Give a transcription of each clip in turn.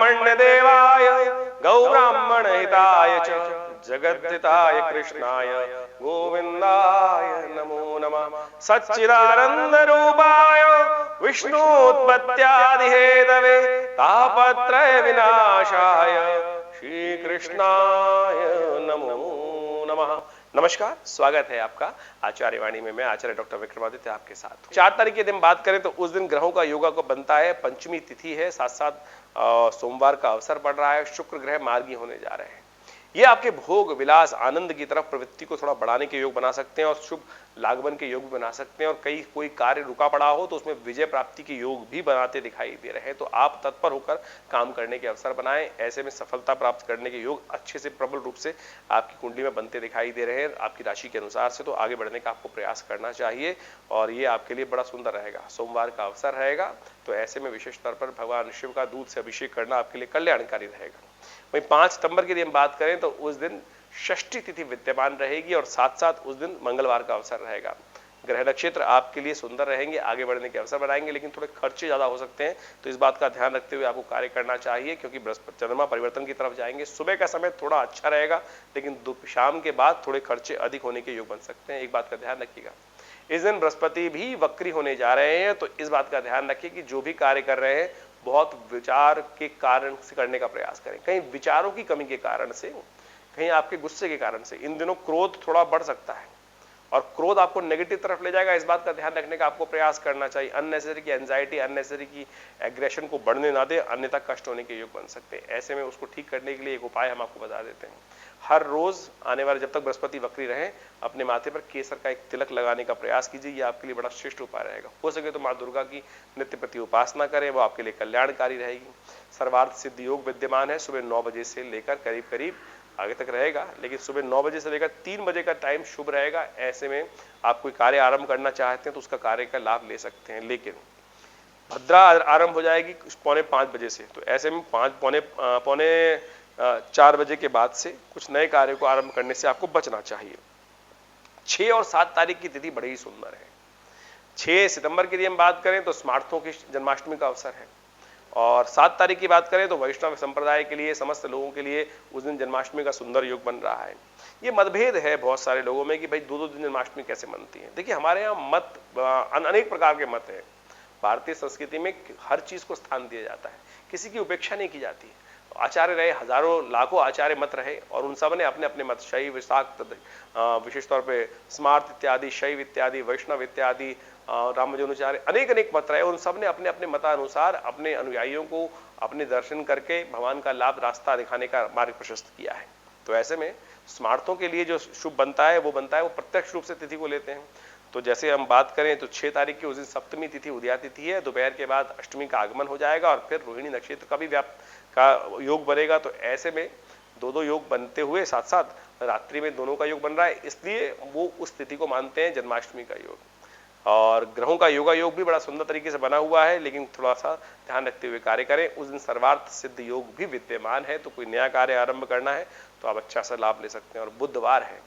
ब्रह्मण्य देवाय गौ ब्राह्मण हिताय च जगद्धिताय कृष्णाय गोविंदाय नमो नमः। सच्चिदानंद रूपाय विष्णुत्पत्त्यादि हेतवे तापत्रय विनाशाय श्री कृष्णाय नमो नमः। नमस्कार, स्वागत है आपका आचार्य वाणी में। मैं आचार्य डॉक्टर विक्रमादित्य आपके साथ। 4 तारीख के दिन बात करें तो उस दिन ग्रहों का योगा को बनता है। पंचमी तिथि है, साथ साथ सोमवार का अवसर पड़ रहा है। शुक्र ग्रह मार्गी होने जा रहे हैं। ये आपके भोग विलास आनंद की तरफ प्रवृत्ति को थोड़ा बढ़ाने के योग बना सकते हैं और शुभ लागमन के योग भी बना सकते हैं। और कोई कार्य रुका पड़ा हो तो उसमें विजय प्राप्ति के योग भी बनाते दिखाई दे रहे हैं। तो आप तत्पर होकर काम करने के अवसर बनाएं। ऐसे में सफलता प्राप्त करने के योग अच्छे से प्रबल रूप से आपकी कुंडली में बनते दिखाई दे रहे हैं आपकी राशि के अनुसार से। तो आगे बढ़ने का आपको प्रयास करना चाहिए और ये आपके लिए बड़ा सुंदर रहेगा। सोमवार का अवसर रहेगा तो ऐसे में विशेष तौर पर भगवान शिव का दूध से अभिषेक करना आपके लिए कल्याणकारी रहेगा। वहीं 5 सितंबर के दिन बात करें तो उस दिन षष्ठी तिथि विद्यमान रहेगी और साथ साथ उस दिन मंगलवार का अवसर रहेगा। ग्रह नक्षत्र आपके लिए सुंदर रहेंगे, आगे बढ़ने के अवसर बनाएंगे, लेकिन थोड़े खर्चे ज्यादा हो सकते हैं। तो इस बात का ध्यान रखते हुए आपको कार्य करना चाहिए क्योंकि बृहस्पति चंद्रमा परिवर्तन की तरफ जाएंगे। सुबह का समय थोड़ा अच्छा रहेगा लेकिन शाम के बाद थोड़े खर्चे अधिक होने के योग बन सकते हैं। एक बात का ध्यान रखिएगा, इस दिन बृहस्पति भी वक्री होने जा रहे हैं। तो इस बात का ध्यान रखिए कि जो भी कार्य कर रहे हैं बहुत विचार के कारण से करने का प्रयास करें। कहीं विचारों की कमी के कारण से, कहीं आपके गुस्से के कारण से इन दिनों क्रोध थोड़ा बढ़ सकता है और क्रोध आपको नेगेटिव तरफ ले जाएगा। इस बात का ध्यान रखने का आपको प्रयास करना चाहिए। अननेसेसरी की एंजाइटी, अननेसेसरी की एग्रेशन को बढ़ने ना दे, अन्यथा कष्ट होने के योग बन सकते हैं। ऐसे में उसको ठीक करने के लिए एक उपाय हम आपको बता देते हैं। हर रोज आने वाले जब तक बृहस्पति वक्री रहे अपने माथे पर केसर का एक तिलक लगाने का प्रयास कीजिए। ये आपके लिए बड़ा श्रेष्ठ उपाय रहेगा। हो सके तो माँ दुर्गा की नित्य प्रति उपासना करें, वो आपके लिए कल्याणकारी रहेगी। सर्वार्थ सिद्ध योग विद्यमान है। सुबह 9 बजे से लेकर करीब करीब आगे तक रहेगा, लेकिन सुबह 9 बजे से लेकर 3 बजे का टाइम शुभ रहेगा। ऐसे में आप कोई कार्य आरंभ करना चाहते हैं तो उसका कार्य का लाभ ले सकते हैं। लेकिन भद्रा आरंभ हो जाएगी 4:45 बजे से। तो ऐसे में 5 पौने 4 बजे के बाद से कुछ नए कार्य को आरंभ करने से आपको बचना चाहिए। 6 और 7 तारीख की तिथि बड़ी ही सुंदर है। 6 सितंबर के लिए हम बात करें तो स्मार्थों की जन्माष्टमी का अवसर है और 7 तारीख की बात करें तो वैष्णव संप्रदाय के लिए, समस्त लोगों के लिए उस दिन जन्माष्टमी का सुंदर योग बन रहा है। ये मतभेद है बहुत सारे लोगों में कि भाई 2-2 दिन जन्माष्टमी कैसे मनती है। देखिए, हमारे यहाँ मत अनेक प्रकार के मत है। भारतीय संस्कृति में हर चीज को स्थान दिया जाता है, किसी की उपेक्षा नहीं की जाती है। आचार्य रहे, हजारों लाखों आचार्य मत रहे और उन सब ने अपने अपने मत, शैव, शाक्त, विशेष तौर पे स्मार्त इत्यादि, शैव इत्यादि, वैष्णव इत्यादि, रामानुजाचार्य, अनेक मत रहे। उन सब ने अपने अपने मतानुसार अपने अनुयायियों को अपने दर्शन करके भगवान का लाभ रास्ता दिखाने का मार्ग प्रशस्त किया है। तो ऐसे में स्मार्थों के लिए जो शुभ बनता है वो प्रत्यक्ष रूप से तिथि को लेते हैं। तो जैसे हम बात करें तो 6 तारीख की उस दिन सप्तमी तिथि उदया तिथि है। दोपहर के बाद अष्टमी का आगमन हो जाएगा और फिर रोहिणी नक्षत्र का भी का योग बनेगा। तो ऐसे में 2-2 योग बनते हुए साथ साथ रात्रि में दोनों का योग बन रहा है, इसलिए वो उस तिथि को मानते हैं जन्माष्टमी का योग। और ग्रहों का योगा योग भी बड़ा सुंदर तरीके से बना हुआ है, लेकिन थोड़ा सा ध्यान रखते हुए कार्य करें। उस दिन सर्वार्थ सिद्ध योग भी विद्यमान है। तो कोई नया कार्य आरंभ करना है तो आप अच्छा सा लाभ ले सकते हैं। और बुधवार है,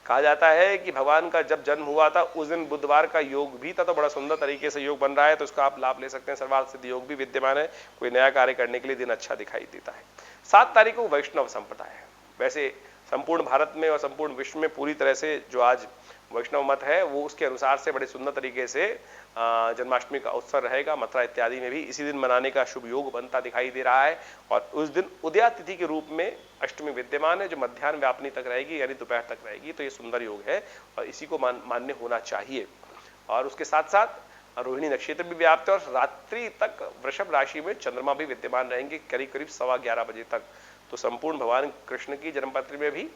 कहा जाता है कि भगवान का जब जन्म हुआ था उस दिन बुधवार का योग भी था। तो बड़ा सुंदर तरीके से योग बन रहा है, तो इसका आप लाभ ले सकते हैं। सर्वार्थ सिद्ध योग भी विद्यमान है। कोई नया कार्य करने के लिए दिन अच्छा दिखाई देता है। 7 तारीख को वैष्णव संप्रदाय है। वैसे संपूर्ण भारत में और संपूर्ण विश्व में पूरी तरह से जो आज वैष्णव मत है वो उसके अनुसार से बड़े सुंदर तरीके से जन्माष्टमी का अवसर रहेगा। मथुरा इत्यादि में भी इसी दिन मनाने का शुभ योग बनता दिखाई दे रहा है। और उस दिन उदया तिथि के रूप में अष्टमी विद्यमान है जो मध्याह्न व्यापनी तक रहेगी, यानी दोपहर तक रहेगी। तो ये सुंदर योग है और इसी को मान्य होना चाहिए। और उसके साथ साथ रोहिणी नक्षत्र भी व्याप्त है और रात्रि तक वृषभ राशि में चंद्रमा भी विद्यमान रहेंगे करीब करीब 11:15 बजे तक। तो संपूर्ण भगवान कृष्ण की जन्मपत्री में भी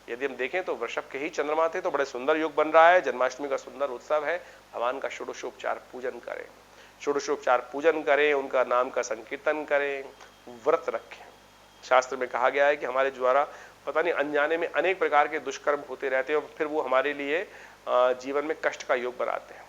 यदि हम देखें तो वृषभ के ही चंद्रमा थे। तो बड़े सुंदर योग बन रहा है। जन्माष्टमी का सुंदर उत्सव है। भगवान का षोडशोपचार पूजन करें, षोडशोपचार पूजन करें, उनका नाम का संकीर्तन करें, व्रत रखें। शास्त्र में कहा गया है कि हमारे द्वारा पता नहीं अनजाने में अनेक प्रकार के दुष्कर्म होते रहते हैं और फिर वो हमारे लिए जीवन में कष्ट का योग बनाते हैं।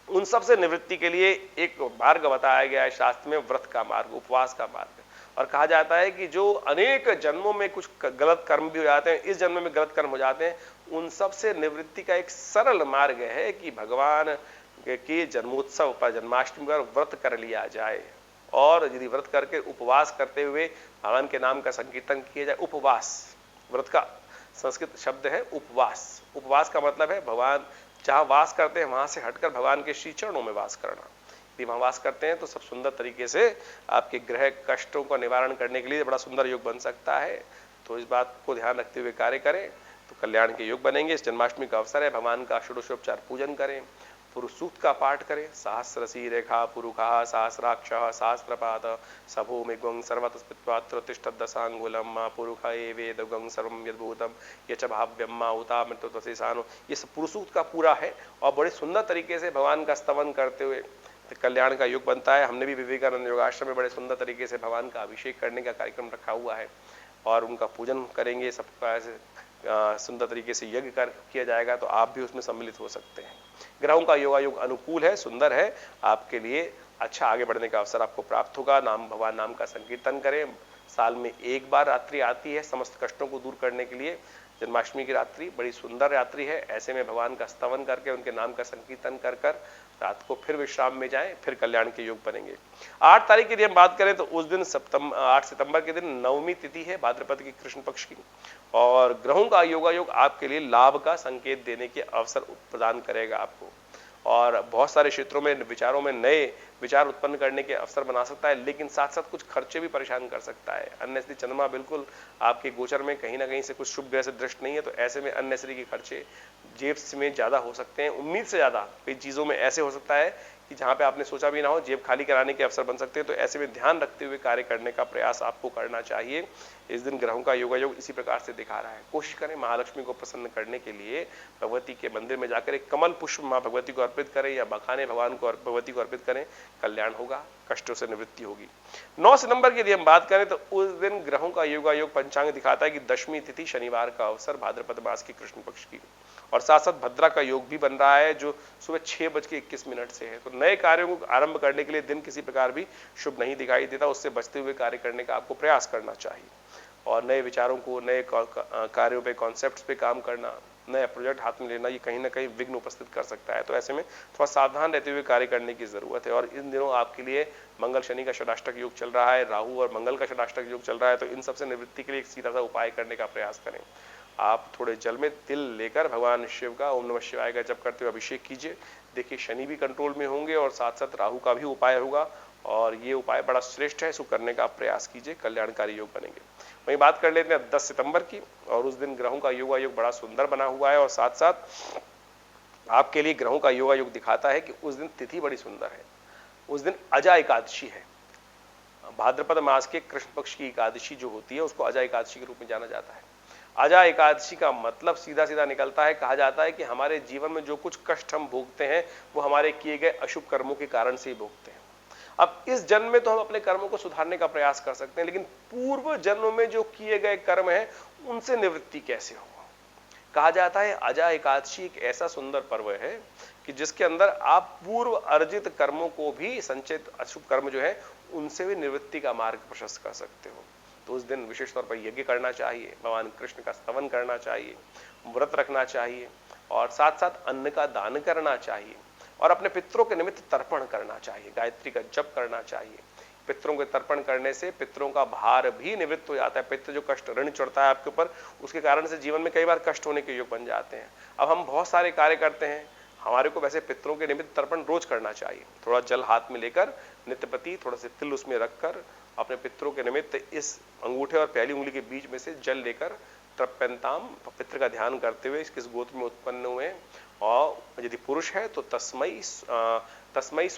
उन सब से निवृत्ति के लिए एक मार्ग बताया गया है शास्त्र में, व्रत का मार्ग, उपवास का मार्ग। और कहा जाता है कि जो अनेक जन्मों में कुछ गलत कर्म भी हो जाते हैं, इस जन्म में गलत कर्म हो जाते हैं, उन सब से निवृत्ति का एक सरल मार्ग है कि भगवान के जन्मोत्सव पर, जन्माष्टमी पर व्रत कर लिया जाए और यदि व्रत करके उपवास करते हुए भगवान के नाम का संकीर्तन किया जाए, उपवास व्रत का संस्कृत शब्द है उपवास। उपवास का मतलब है भगवान जहां वास करते हैं वहां से हटकर भगवान के श्री चरणों में वास करना। यदि वहां वास करते हैं तो सब सुंदर तरीके से आपके ग्रह कष्टों का निवारण करने के लिए बड़ा सुंदर योग बन सकता है। तो इस बात को ध्यान रखते हुए कार्य करें तो कल्याण के योग बनेंगे। इस जन्माष्टमी का अवसर है, भगवान का षोडशोपचार पूजन करें, पुरुष सूक्त का पाठ करें। सहस्रसी रेखा पुरुखा सहस्राक्ष सहस्रपाद सभो मेघं सर्वतस्पित्वात्र तिष्ठत् दशांगुलम मां पुरुष ये वेदगं सर्वं यद्भूतम यच भाव्यम मां उता मृत्युतसेसानो। ये सब पुरुष सूक्त का पूरा है और बड़े सुंदर तरीके से भगवान का स्तवन करते हुए कल्याण का योग बनता है। हमने भी विवेकानंद योगाश्रम में बड़े सुंदर तरीके से भगवान का अभिषेक करने का कार्यक्रम रखा हुआ है और उनका पूजन करेंगे। सबका ऐसे सुंदर तरीके से यज्ञ किया जाएगा तो आप भी उसमें सम्मिलित हो सकते हैं। ग्रहों का योगायोग अनुकूल है, सुंदर है, आपके लिए अच्छा आगे बढ़ने का अवसर आपको प्राप्त होगा। नाम भगवान नाम का संकीर्तन करें। साल में एक बार रात्रि आती है समस्त कष्टों को दूर करने के लिए। जन्माष्टमी की रात्रि बड़ी सुंदर रात्रि है। ऐसे में भगवान का स्तवन करके उनके नाम का संकीर्तन कर कर रात को फिर विश्राम में जाएं, फिर कल्याण के योग बनेंगे। 8 तारीख की यदि हम बात करें तो उस दिन 8 सितंबर के दिन नवमी तिथि है भाद्रपद की कृष्ण पक्ष की, और ग्रहों का योगायोग आपके लिए लाभ का संकेत देने के अवसर प्रदान करेगा आपको, और बहुत सारे क्षेत्रों में विचारों में नए विचार उत्पन्न करने के अवसर बना सकता है, लेकिन साथ साथ कुछ खर्चे भी परेशान कर सकता है। अननेसरी चंद्रमा बिल्कुल आपके गोचर में कहीं ना कहीं से कुछ शुभ ग्रह से दृष्ट नहीं है, तो ऐसे में अननेसरी के खर्चे जेब में ज्यादा हो सकते हैं। उम्मीद से ज्यादा कई चीजों में ऐसे हो सकता है कि जहां पे आपने सोचा भी ना हो, जेब खाली कराने के अवसर बन सकते हैं। तो ऐसे में ध्यान रखते हुए कार्य करने का प्रयास आपको करना चाहिए। इस दिन ग्रहों का योगायोग इसी प्रकार से दिखा रहा है। कोशिश करें महालक्ष्मी को प्रसन्न करने के लिए भगवती के मंदिर में जाकर एक कमल पुष्प मां भगवती को अर्पित करें या बखाने भगवान को भगवती को अर्पित करें, कल्याण होगा, कष्टों से निवृत्ति होगी। 9 सितंबर की यदि हम बात करें तो उस दिन ग्रहों का योगायोग पंचांग दिखाता है कि दशमी तिथि शनिवार का अवसर भाद्रपद मास की कृष्ण पक्ष की, और साथ साथ भद्रा का योग भी बन रहा है जो सुबह 6:21 से है। तो नए कार्यों को आरंभ करने के लिए दिन किसी प्रकार भी शुभ नहीं दिखाई देता, उससे बचते हुए कार्य करने का आपको प्रयास करना चाहिए, और नए विचारों को, नए कार्यों पे, कॉन्सेप्ट्स पे काम करना, नया प्रोजेक्ट हाथ में लेना, ये कहीं ना कहीं विघ्न उपस्थित कर सकता है। तो ऐसे में थोड़ा सावधान रहते हुए कार्य करने की जरूरत है। और इन दिनों आपके लिए मंगल शनि का षडाष्टक योग चल रहा है, राहु और मंगल का षडाष्टक योग चल रहा है, तो इन सबसे निवृत्ति के लिए एक सीधा सा उपाय करने का प्रयास करें। आप थोड़े जल में तिल लेकर भगवान शिव का ओम नमः शिवाय का जप करते हुए अभिषेक कीजिए। देखिए शनि भी कंट्रोल में होंगे और साथ साथ राहु का भी उपाय होगा, और ये उपाय बड़ा श्रेष्ठ है, इसको करने का प्रयास कीजिए, कल्याणकारी योग बनेंगे। वहीं बात कर लेते हैं 10 सितंबर की, और उस दिन ग्रहों का योगायोग बड़ा सुंदर बना हुआ है, और साथ साथ आपके लिए ग्रहों का योगायोग दिखाता है कि उस दिन तिथि बड़ी सुंदर है। उस दिन अजा एकादशी है। भाद्रपद मास के कृष्ण पक्ष की एकादशी जो होती है उसको अजा एकादशी के रूप में जाना जाता है। अजा एकादशी का मतलब सीधा सीधा निकलता है, कहा जाता है कि हमारे जीवन में जो कुछ कष्ट हम भोगते हैं वो हमारे किए गए अशुभ कर्मों के कारण से ही भोगते हैं। अब इस जन्म में तो हम अपने कर्मों को सुधारने का प्रयास कर सकते हैं, लेकिन पूर्व जन्म में जो किए गए कर्म हैं उनसे निवृत्ति कैसे हो। कहा जाता है अजा एकादशी एक ऐसा सुंदर पर्व है कि जिसके अंदर आप पूर्व अर्जित कर्मों को भी, संचित अशुभ कर्म जो है उनसे भी निवृत्ति का मार्ग प्रशस्त कर सकते हो। तो उस दिन विशेष तौर पर यज्ञ करना चाहिए, भगवान कृष्ण का स्तवन करना चाहिए, व्रत रखना चाहिए, और साथ साथ अन्न का दान करना चाहिए, और अपने पितरों के निमित्त तर्पण करना चाहिए, गायत्री का जप करना चाहिए। पितरों के तर्पण करने से पितरों का भार भी निवृत्त हो जाता है। पितृ जो कष्ट ऋण चढ़ता है आपके ऊपर, उसके कारण से जीवन में कई बार कष्ट होने के योग बन जाते हैं। अब हम बहुत सारे कार्य करते हैं, हमारे को वैसे पितरों के निमित्त तर्पण रोज करना चाहिए। थोड़ा जल हाथ में लेकर नित्यपति थोड़ा से तिल उसमें रखकर अपने पितरों के निमित्त इस अंगूठे और पहली उंगली के बीच में से जल लेकर तृप्यंताम पितृ का ध्यान करते हुए किस गोत्र में उत्पन्न हुए, और यदि पुरुष है तो तस्मै सुधा तस्मै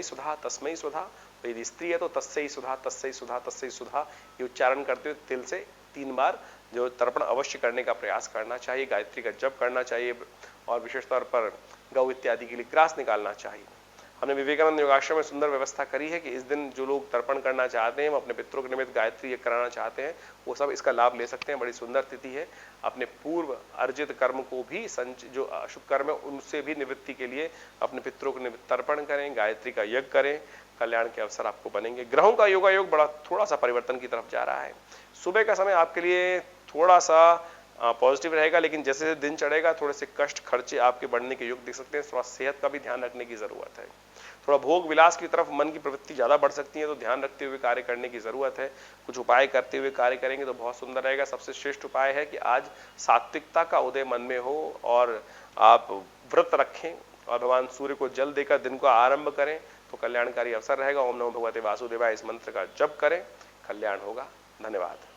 सुधा तस्मै सुधा, यदि स्त्री है तो तस्सै सुधा तस्सै सुधा तस्सै सुधा, ये उच्चारण करते हुए तिल से 3 बार जो तर्पण अवश्य करने का प्रयास करना चाहिए। गायत्री का जप करना चाहिए, और विशेष तौर पर गौ इत्यादि के लिए ग्रास निकालना चाहिए। हमने विवेकानंद योगाश्रम में सुंदर व्यवस्था करी है कि इस दिन जो लोग तर्पण करना चाहते हैं, वो अपने पितरों के निमित्त गायत्री कराना चाहते हैं, वो सब इसका लाभ ले सकते हैं। बड़ी सुंदर तिथि है। अपने पूर्व अर्जित कर्म को भी, जो अशुभ कर्म है उनसे भी निवृत्ति के लिए अपने पितरों के निमित्त तर्पण करें, गायत्री का यज्ञ करें, कल्याण के अवसर आपको बनेंगे। ग्रहों का योगायोग बड़ा थोड़ा सा परिवर्तन की तरफ जा रहा है। सुबह का समय आपके लिए थोड़ा सा पॉजिटिव रहेगा, लेकिन जैसे दिन चढ़ेगा थोड़े से कष्ट खर्चे आपके बढ़ने के योग दिख सकते हैं। थोड़ा सेहत का भी ध्यान रखने की जरूरत है। थोड़ा भोग विलास की तरफ मन की प्रवृत्ति ज्यादा बढ़ सकती है, तो ध्यान रखते हुए कार्य करने की जरूरत है। कुछ उपाय करते हुए कार्य करेंगे तो बहुत सुंदर रहेगा। सबसे श्रेष्ठ उपाय है कि आज सात्विकता का उदय मन में हो और आप व्रत रखें और भगवान सूर्य को जल देकर दिन को आरंभ करें तो कल्याणकारी अवसर रहेगा। ओम नमो भगवते वासुदेवाय इस मंत्र का जप करें, कल्याण होगा। धन्यवाद।